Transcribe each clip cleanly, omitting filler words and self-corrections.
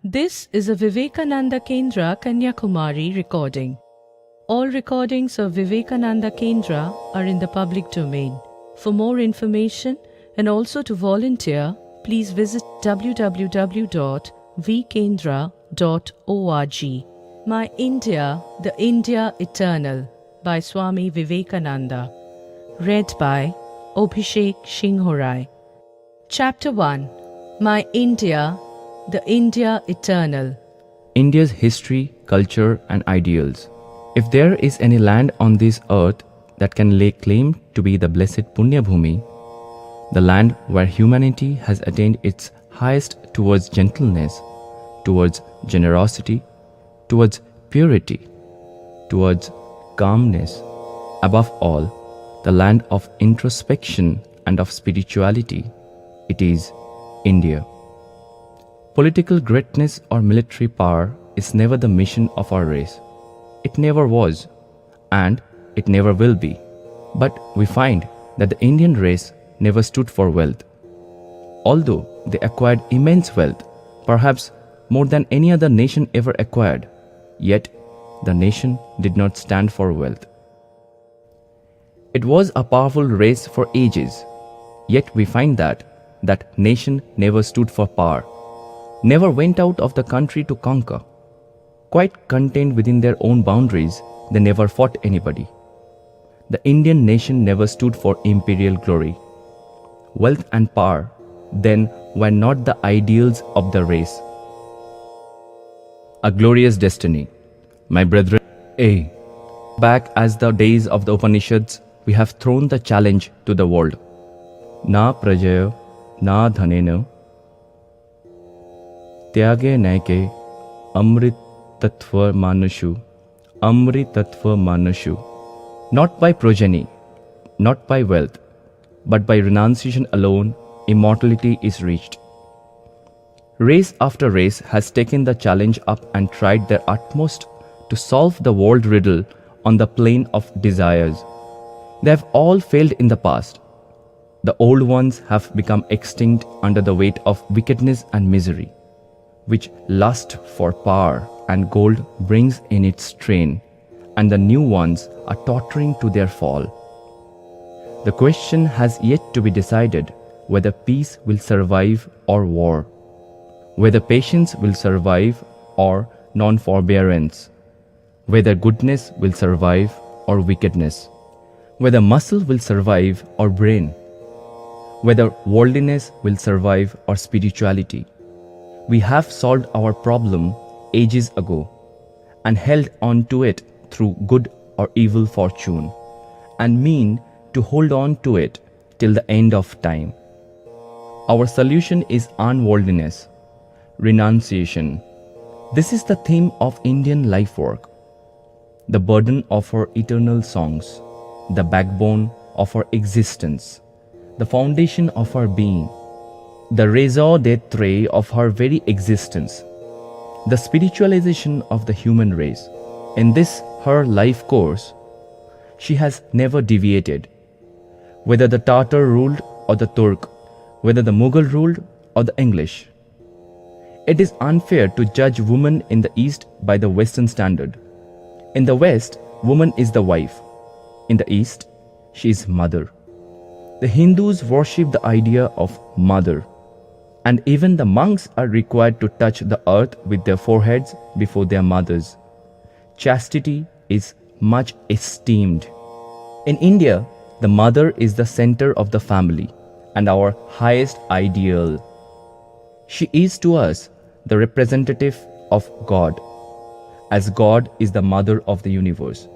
This is a Vivekananda Kendra Kanyakumari recording. All recordings of Vivekananda Kendra are in the public domain. For more information and also to volunteer, please visit www.vkendra.org. My India, the India Eternal by Swami Vivekananda. Read by Abhishek Shinghorai. Chapter 1. My India, the India Eternal. India's history, culture and ideals. If there is any land on this earth that can lay claim to be the blessed Punya Bhumi, the land where humanity has attained its highest towards gentleness, towards generosity, towards purity, towards calmness, above all, the land of introspection and of spirituality, it is India. Political greatness or military power is never the mission of our race. It never was, and it never will be. But we find that the Indian race never stood for wealth. Although they acquired immense wealth, perhaps more than any other nation ever acquired, yet the nation did not stand for wealth. It was a powerful race for ages, yet we find that nation never stood for power, never went out of the country to conquer. Quite contained within their own boundaries, they never fought anybody. The Indian nation never stood for imperial glory. Wealth and power then were not the ideals of the race. A glorious destiny. My brethren, back as the days of the Upanishads, we have thrown the challenge to the world. Na prajaya, na dhanena, त्यागे नैके amrit tattva manushu, amrit tattva manushu. Not by progeny, not by wealth, but by renunciation alone, immortality is reached. Race after race has taken the challenge up and tried their utmost to solve the world riddle on the plane of desires. They have all failed in the past. The old ones have become extinct under the weight of wickedness and misery, which lust for power and gold brings in its train, and the new ones are tottering to their fall. The question has yet to be decided whether peace will survive or war, whether patience will survive or non-forbearance, whether goodness will survive or wickedness, whether muscle will survive or brain, whether worldliness will survive or spirituality. We have solved our problem ages ago and held on to it through good or evil fortune, and mean to hold on to it till the end of time. Our solution is unworldliness, renunciation. This is the theme of Indian life work, the burden of our eternal songs, the backbone of our existence, the foundation of our being, the raison d'etre of her very existence, the spiritualization of the human race. In this her life course, she has never deviated. Whether the Tatar ruled or the Turk, whether the Mughal ruled or the English. It is unfair to judge woman in the East by the Western standard. In the West, woman is the wife. In the East, she is mother. The Hindus worship the idea of mother, and even the monks are required to touch the earth with their foreheads before their mothers. Chastity is much esteemed. In India, the mother is the center of the family and our highest ideal. She is to us the representative of God, as God is the mother of the universe.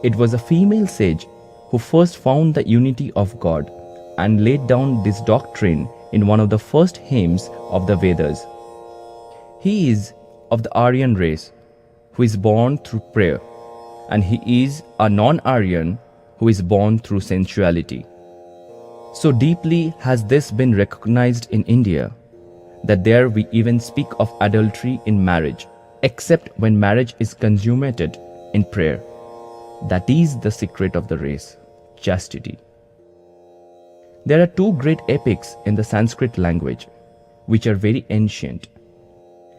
It was a female sage who first found the unity of God and laid down this doctrine in one of the first hymns of the Vedas. He is of the Aryan race, who is born through prayer, and he is a non-Aryan who is born through sensuality. So deeply has this been recognized in India that there we even speak of adultery in marriage, except when marriage is consummated in prayer. That is the secret of the race, chastity. There are two great epics in the Sanskrit language, which are very ancient.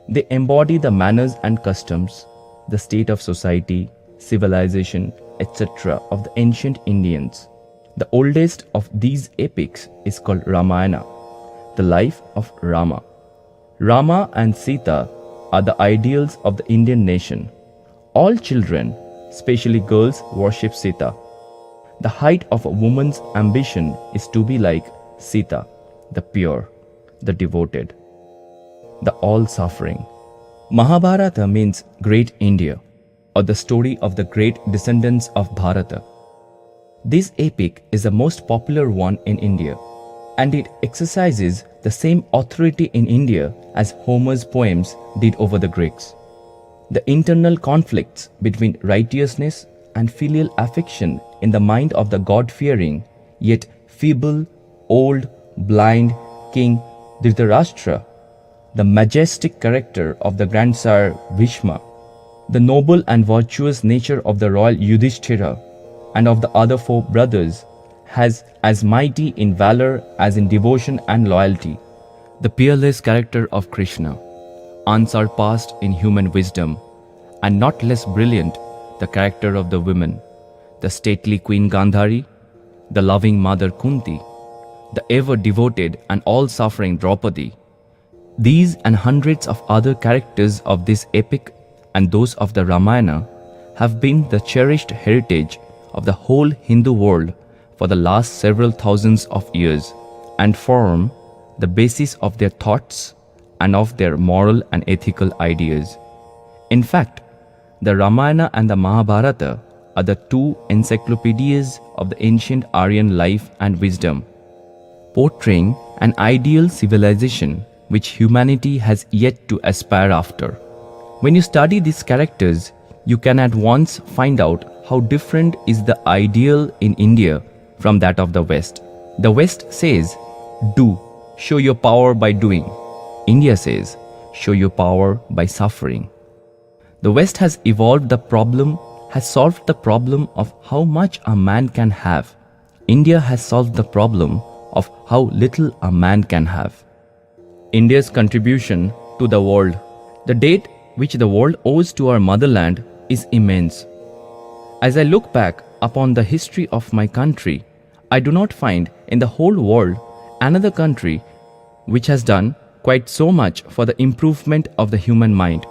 They embody the manners and customs, the state of society, civilization, etc. of the ancient Indians. The oldest of these epics is called Ramayana, the life of Rama. Rama and Sita are the ideals of the Indian nation. All children, especially girls, worship Sita. The height of a woman's ambition is to be like Sita, the pure, the devoted, the all-suffering. Mahabharata means Great India, or the story of the great descendants of Bharata. This epic is the most popular one in India, and it exercises the same authority in India as Homer's poems did over the Greeks. The internal conflicts between righteousness and filial affection in the mind of the God-fearing, yet feeble, old, blind king Dhritarashtra, the majestic character of the grandsire Bhishma, the noble and virtuous nature of the royal Yudhishthira and of the other four brothers, has as mighty in valor as in devotion and loyalty. The peerless character of Krishna, unsurpassed in human wisdom, and not less brilliant the character of the women, the stately Queen Gandhari, the loving mother Kunti, the ever devoted and all-suffering Draupadi. These and hundreds of other characters of this epic and those of the Ramayana have been the cherished heritage of the whole Hindu world for the last several thousands of years, and form the basis of their thoughts and of their moral and ethical ideas. In fact, the Ramayana and the Mahabharata are the two encyclopedias of the ancient Aryan life and wisdom, portraying an ideal civilization which humanity has yet to aspire after. When you study these characters, you can at once find out how different is the ideal in India from that of the West. The West says, do, show your power by doing. India says, show your power by suffering. The West has solved the problem of how much a man can have. India has solved the problem of how little a man can have. India's contribution to the world, the debt which the world owes to our motherland, is immense. As I look back upon the history of my country, I do not find in the whole world another country which has done quite so much for the improvement of the human mind.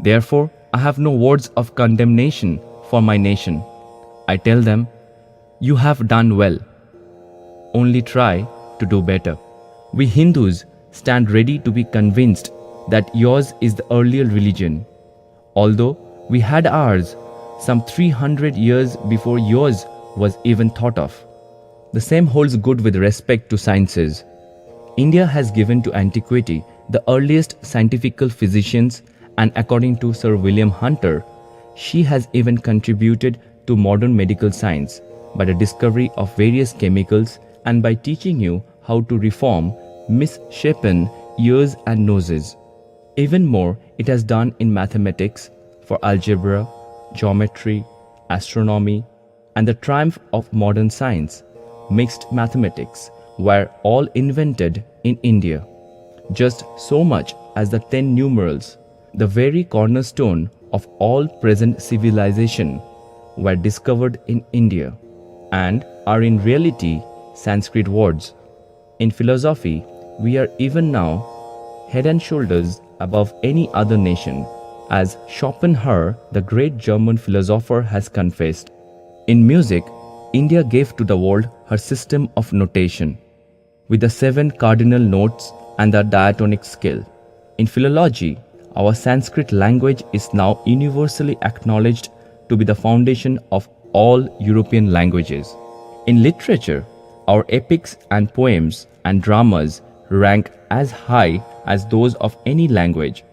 Therefore, I have no words of condemnation for my nation. I tell them, you have done well. Only try to do better. We Hindus stand ready to be convinced that yours is the earlier religion, although we had ours some 300 years before yours was even thought of. The same holds good with respect to sciences. India has given to antiquity the earliest scientific physicians, and according to Sir William Hunter, she has even contributed to modern medical science by the discovery of various chemicals and by teaching you how to reform misshapen ears and noses. Even more, it has done in mathematics for algebra, geometry, astronomy, and the triumph of modern science, mixed mathematics, were all invented in India. Just so much as the 10 numerals, the very cornerstone of all present civilization, were discovered in India and are in reality Sanskrit words. In philosophy, we are even now head and shoulders above any other nation, as Schopenhauer, the great German philosopher, has confessed. In music, India gave to the world her system of notation, with the 7 cardinal notes and the diatonic scale. In philology, our Sanskrit language is now universally acknowledged to be the foundation of all European languages. In literature, our epics and poems and dramas rank as high as those of any language.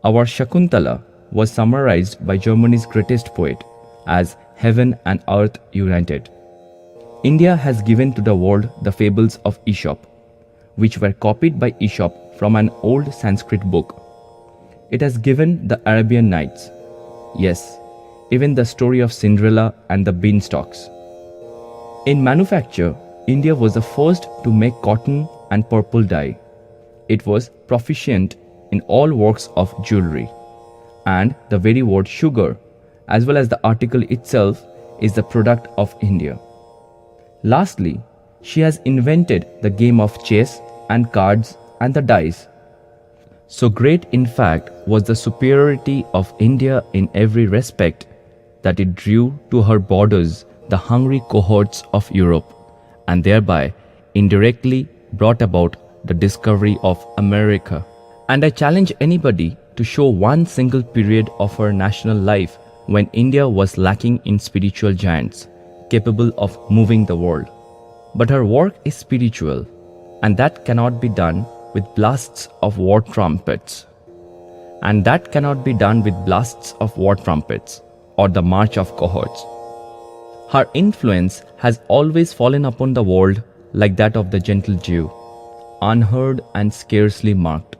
Our Shakuntala was summarized by Germany's greatest poet as heaven and earth united. India has given to the world the fables of Aesop, which were copied by Aesop from an old Sanskrit book. It has given the Arabian Nights, yes, even the story of Cinderella and the beanstalks. In manufacture, India was the first to make cotton and purple dye. It was proficient in all works of jewelry. And the very word sugar, as well as the article itself, is the product of India. Lastly, she has invented the game of chess and cards and the dice. So great, in fact, was the superiority of India in every respect that it drew to her borders the hungry cohorts of Europe, and thereby indirectly brought about the discovery of America. And I challenge anybody to show one single period of her national life when India was lacking in spiritual giants, capable of moving the world. But her work is spiritual, and that cannot be done with blasts of war trumpets. And that cannot be done with blasts of war trumpets or the march of cohorts. Her influence has always fallen upon the world like that of the gentle dew, unheard and scarcely marked,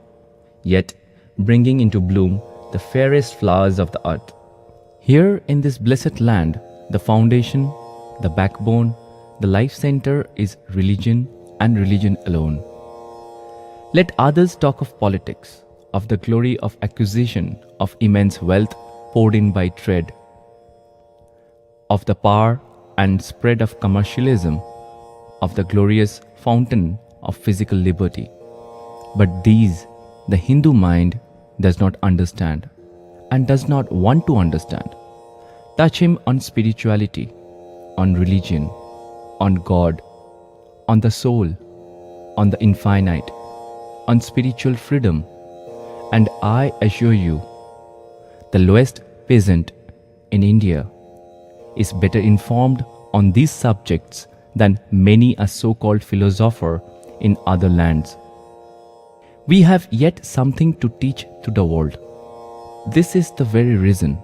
yet bringing into bloom the fairest flowers of the earth. Here in this blessed land, the foundation, the backbone, the life center is religion and religion alone. Let others talk of politics, of the glory of acquisition of immense wealth poured in by trade, of the power and spread of commercialism, of the glorious fountain of physical liberty. But these the Hindu mind does not understand and does not want to understand. Touch him on spirituality, on religion, on God, on the soul, on the infinite, on spiritual freedom, and I assure you, the lowest peasant in India is better informed on these subjects than many a so-called philosopher in other lands. We have yet something to teach to the world. This is the very reason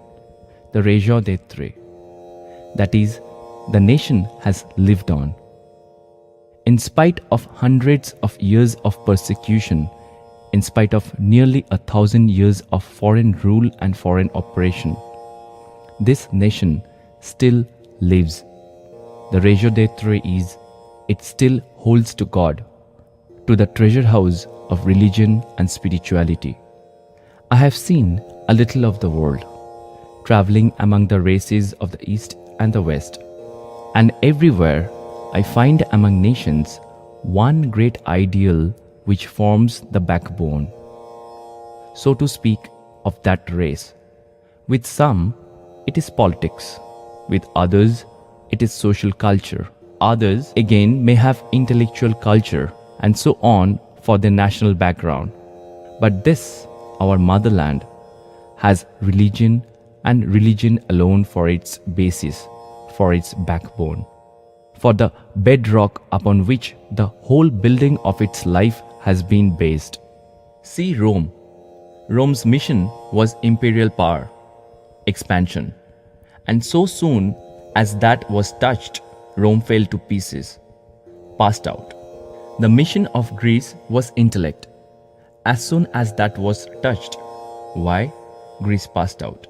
the raison d'être, that is, the nation has lived on. In spite of hundreds of years of persecution, in spite of nearly 1,000 years of foreign rule and foreign oppression, this nation still lives. The raison d'être is, it still holds to God, to the treasure house of religion and spirituality. I have seen a little of the world, traveling among the races of the East and the West, and everywhere I find among nations one great ideal which forms the backbone, so to speak, of that race. With some, it is politics. With others, it is social culture. Others, again, may have intellectual culture, and so on for their national background. But this, our motherland, has religion and religion alone for its basis, for its backbone, for the bedrock upon which the whole building of its life has been based. See Rome. Rome's mission was imperial power, expansion, and so soon as that was touched, Rome fell to pieces, passed out. The mission of Greece was intellect. As soon as that was touched, why? Greece passed out.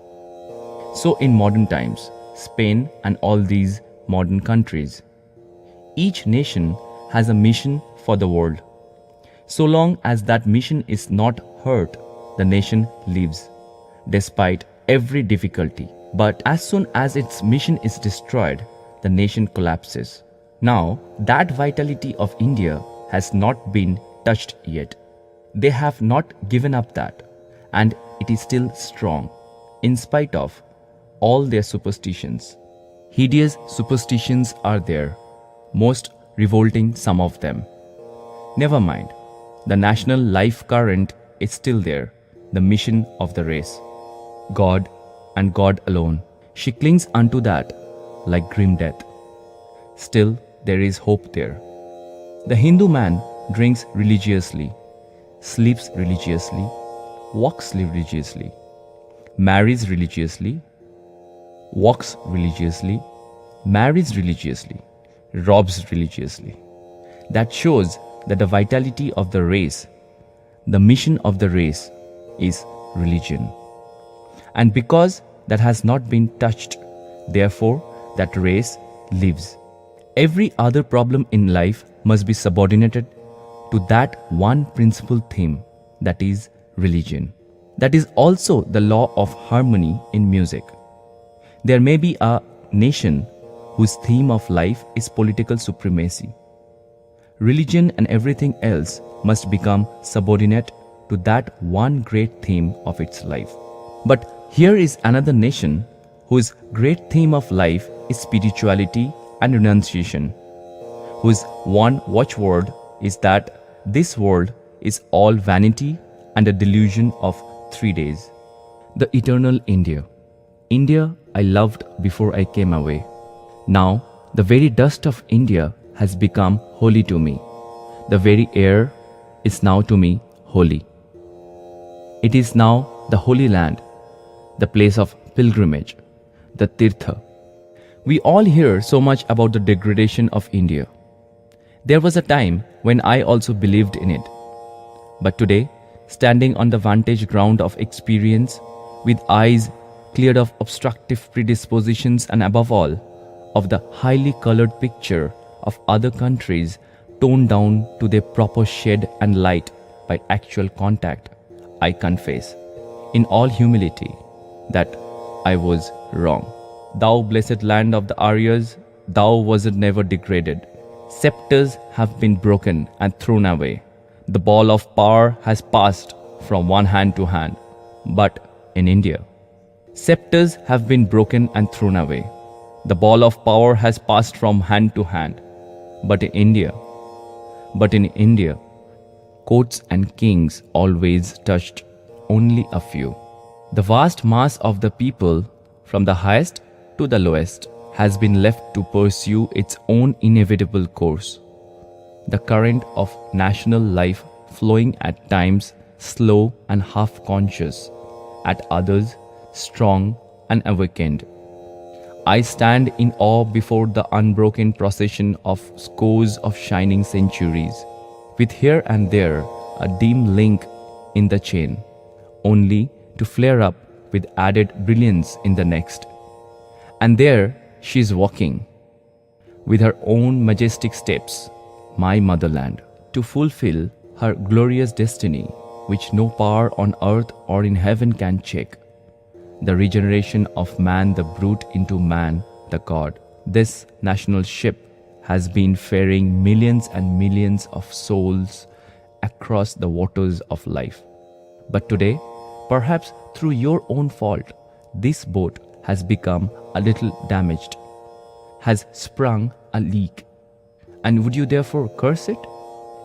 So in modern times, Spain and all these modern countries, each nation has a mission for the world. So long as that mission is not hurt, the nation lives, despite every difficulty. But as soon as its mission is destroyed, the nation collapses. Now, that vitality of India has not been touched yet. They have not given up that, and it is still strong, in spite of all their superstitions. Hideous superstitions are there, most revolting some of them. Never mind, the national life current is still there, the mission of the race. God and God alone. She clings unto that like grim death. Still, there is hope there. The Hindu man drinks religiously, sleeps religiously, walks religiously, marries religiously, walks religiously, marries religiously, robs religiously. That shows that the vitality of the race, the mission of the race, is religion. And because that has not been touched, therefore that race lives. Every other problem in life must be subordinated to that one principal theme, that is religion. That is also the law of harmony in music. There may be a nation whose theme of life is political supremacy. Religion and everything else must become subordinate to that one great theme of its life. But here is another nation whose great theme of life is spirituality and renunciation, whose one watchword is that this world is all vanity and a delusion of 3 days. The eternal India. India I loved before I came away. Now the very dust of India has become holy to me. The very air is now to me holy. It is now the Holy Land, the place of pilgrimage, the Tirtha. We all hear so much about the degradation of India. There was a time when I also believed in it. But today, standing on the vantage ground of experience, with eyes cleared of obstructive predispositions and above all, of the highly colored picture of other countries toned down to their proper shade and light by actual contact, I confess, in all humility, that I was wrong. Thou blessed land of the Aryas, thou wasn't never degraded. Scepters have been broken and thrown away. The ball of power has passed from one hand to hand. But in India, scepters have been broken and thrown away. The ball of power has passed from hand to hand. But in India, courts and kings always touched only a few. The vast mass of the people, from the highest to the lowest, has been left to pursue its own inevitable course. The current of national life flowing at times slow and half-conscious, at others strong and awakened. I stand in awe before the unbroken procession of scores of shining centuries, with here and there a dim link in the chain, only to flare up with added brilliance in the next. And there she is walking, with her own majestic steps, my motherland, to fulfill her glorious destiny, which no power on earth or in heaven can check. The regeneration of man the brute into man the God. This national ship has been ferrying millions and millions of souls across the waters of life. But today, perhaps through your own fault, this boat has become a little damaged, has sprung a leak. And would you therefore curse it?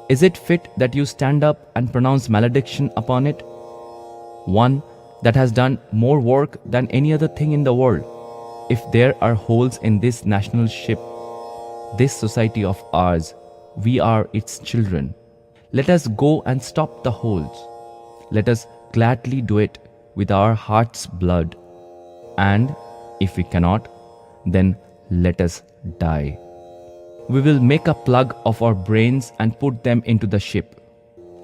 Is it fit that you stand up and pronounce malediction upon it? One that has done more work than any other thing in the world. If there are holes in this national ship, this society of ours, we are its children. Let us go and stop the holes. Let us gladly do it with our heart's blood. And if we cannot, then let us die. We will make a plug of our brains and put them into the ship.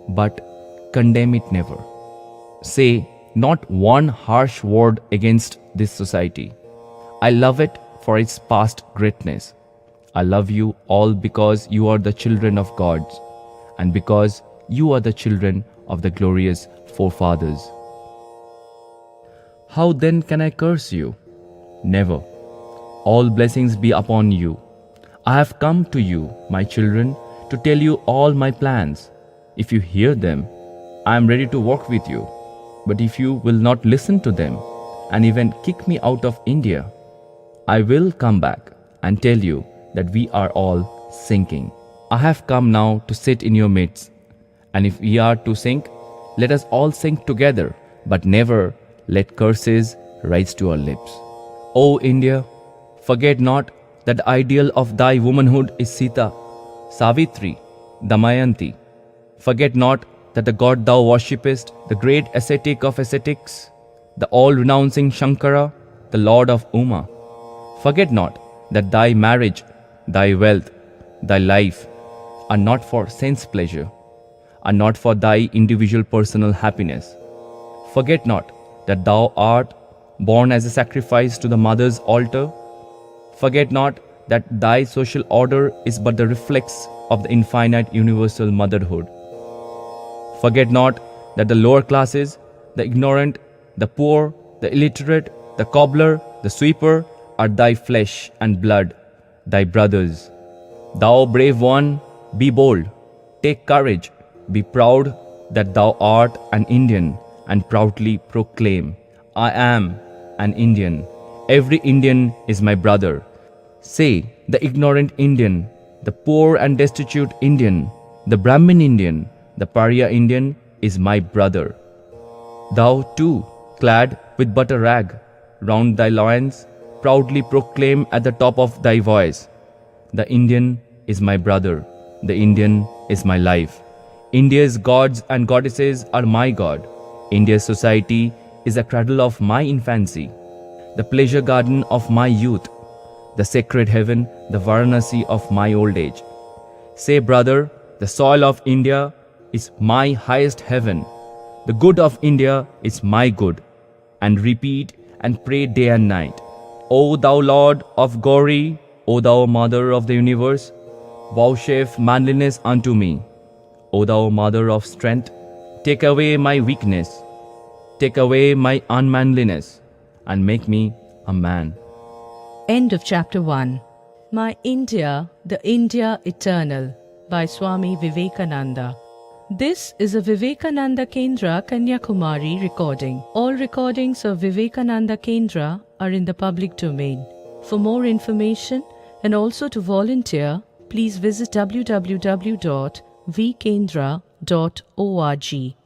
But condemn it never. Say not one harsh word against this society. I love it for its past greatness. I love you all because you are the children of God, and because you are the children of the glorious forefathers. How then can I curse you? Never. All blessings be upon you. I have come to you, my children, to tell you all my plans. If you hear them, I am ready to work with you. But if you will not listen to them, and even kick me out of India, I will come back and tell you that we are all sinking. I have come now to sit in your midst, and if we are to sink, let us all sink together, but never let curses rise to our lips. O India, forget not that the ideal of thy womanhood is Sita, Savitri, Damayanti. Forget not that the God thou worshippest, the great ascetic of ascetics, the all-renouncing Shankara, the Lord of Uma. Forget not that thy marriage, thy wealth, thy life are not for sense pleasure, are not for thy individual personal happiness. Forget not that thou art born as a sacrifice to the mother's altar. Forget not that thy social order is but the reflex of the infinite universal motherhood. Forget not that the lower classes, the ignorant, the poor, the illiterate, the cobbler, the sweeper are thy flesh and blood, thy brothers. Thou brave one, be bold, take courage, be proud that thou art an Indian, and proudly proclaim, I am an Indian. Every Indian is my brother. Say, the ignorant Indian, the poor and destitute Indian, the Brahmin Indian, the Pariah Indian is my brother. Thou too, clad with but a rag round thy loins, proudly proclaim at the top of thy voice, the Indian is my brother, the Indian is my life. India's gods and goddesses are my God. India's society is the cradle of my infancy, the pleasure garden of my youth, the sacred heaven, the Varanasi of my old age. Say, brother, the soil of India is my highest heaven. The good of India is my good. And repeat and pray day and night. O thou Lord of Gauri, O thou Mother of the universe, vouchsafe manliness unto me. O thou Mother of strength, take away my weakness, take away my unmanliness, and make me a man. End of Chapter 1. My India, the India Eternal by Swami Vivekananda. This is a Vivekananda Kendra Kanyakumari recording. All recordings of Vivekananda Kendra are in the public domain. For more information and also to volunteer, please visit www.vkendra.org.